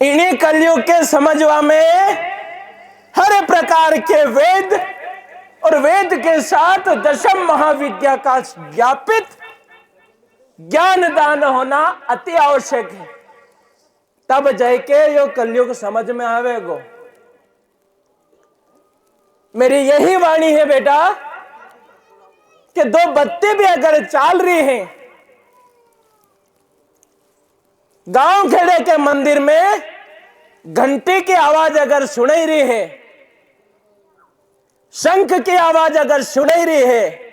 इन्हीं कलयुग के समझवा में हर प्रकार के वेद और वेद के साथ दशम महाविद्या का ज्ञापित ज्ञान दान होना अति आवश्यक है। तब जाके यो कलयुग समझ में आवेगो। मेरी यही वाणी है बेटा कि दो बत्ती भी अगर चाल रही हैं, गांव खेड़े के मंदिर में घंटी की आवाज अगर सुनाई रही है, शंख की आवाज अगर सुनाई रही है,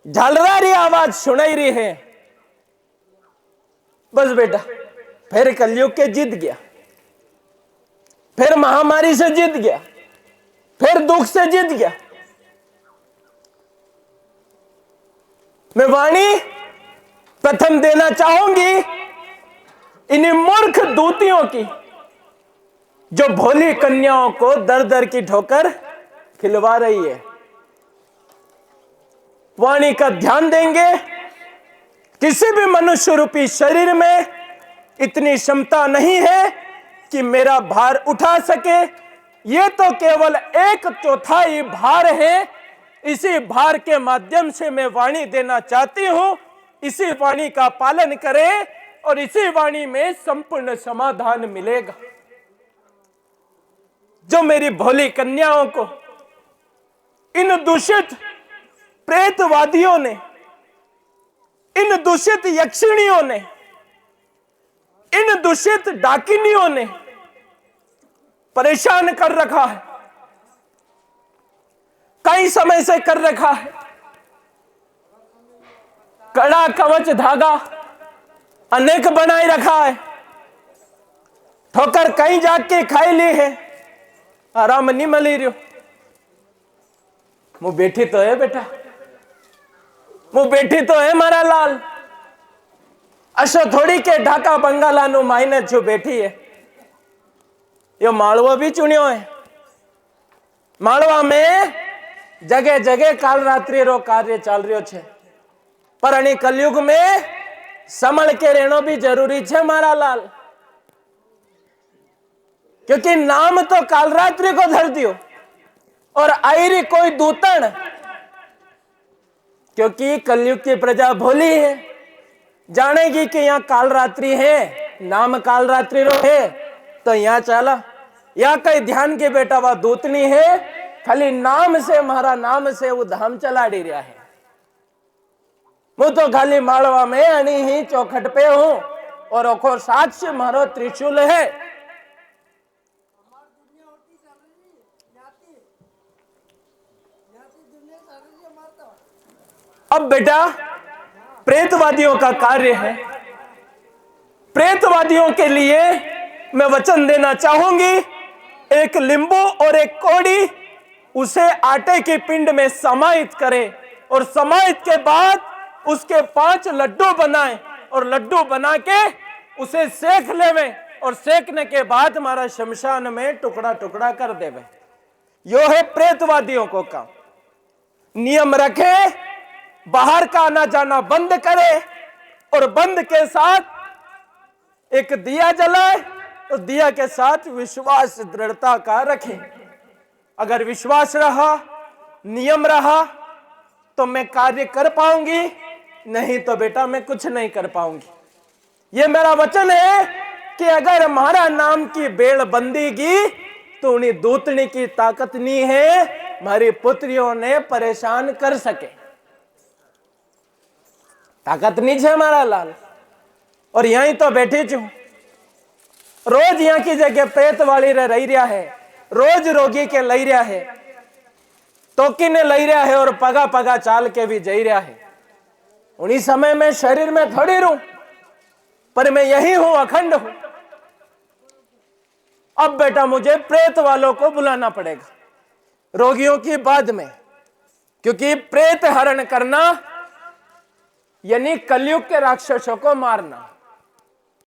झालरारी आवाज सुनाई रही है, बस बेटा फिर कलयुग के जीत गया, फिर महामारी से जीत गया, फिर दुख से जीत गया। मैं वाणी प्रथम देना चाहूंगी इन्हीं मूर्ख दूतियों की, जो भोली कन्याओं को दर दर की ठोकर खिलवा रही है। वाणी का ध्यान देंगे। किसी भी मनुष्य रूपी शरीर में इतनी क्षमता नहीं है कि मेरा भार उठा सके। यह तो केवल 1/4 भार है। इसी भार के माध्यम से मैं वाणी देना चाहती हूं। इसी वाणी का पालन करें और इसी वाणी में संपूर्ण समाधान मिलेगा। जो मेरी भोली कन्याओं को इन दूषित प्रेतवादियों ने, इन दूषित यक्षिणियों ने, इन दूषित डाकिनियों ने परेशान कर रखा है, कई समय से कर रखा है। कड़ा कवच धागा अनेक बनाए रखा है, ठोकर कहीं जाके खाई ली है, आराम नहीं मिली रही। मुंह बैठी तो है बेटा, मुंह बैठी तो है मारा लाल। अशो थोड़ी के ढाका बंगाला नु मायने जो बैठी है। यो मालवा भी चुनियो है। मालवा में जगह जगह काल रात्रि रो कार्य चल रही है, पर अने कलयुग में संभल के रहना भी जरूरी है मारा लाल। क्योंकि नाम तो काल रात्रि को धर दियो और आयरी कोई दूतन, क्योंकि कलयुग की प्रजा भोली है, जानेगी कि यहाँ काल रात्रि है, नाम काल रात्रि रो है, तो यहाँ चला। या कई ध्यान के बेटा वह दूतनी है, खाली नाम से महारा नाम से वो धाम चला डी रहा है। मैं तो खाली मालवा में अनी ही चौखट पे हूं और ओखो साथ से मारो त्रिशूल है। अब बेटा प्रेतवादियों का कार्य है। प्रेतवादियों के लिए मैं वचन देना चाहूंगी, एक लींबू और एक कौड़ी उसे आटे की पिंड में समाहित करें और समाहित के बाद उसके 5 लड्डू बनाएं और लड्डू बना के उसे सेक लेवे और सेकने के बाद हमारा शमशान में टुकड़ा टुकड़ा कर देवे। यो है प्रेतवादियों को काम। नियम रखे, बाहर का आना जाना बंद करे और बंद के साथ एक दिया जलाए और दिया के साथ विश्वास दृढ़ता का रखे। अगर विश्वास रहा, नियम रहा तो मैं कार्य कर पाऊंगी, नहीं तो बेटा मैं कुछ नहीं कर पाऊंगी। ये मेरा वचन है कि अगर हमारा नाम की बेड़ बंदीगी तो उन्हें दूतने की ताकत नहीं है, हमारी पुत्रियों ने परेशान कर सके। ताकत नहीं है हमारा लाल। और यहीं तो बैठी छू, रोज यहाँ की जगह प्रेत वाली रही रहा है, रोज रोगी के लई रहा है, तोकी ने लई रहा है और पगा पगा चाल के भी जई रहा है। उन्हीं समय में शरीर में थोड़ी रहूं, पर मैं यही हूं, अखंड हूं। अब बेटा मुझे प्रेत वालों को बुलाना पड़ेगा, रोगियों की बाद में, क्योंकि प्रेत हरण करना यानी कलयुग के राक्षसों को मारना।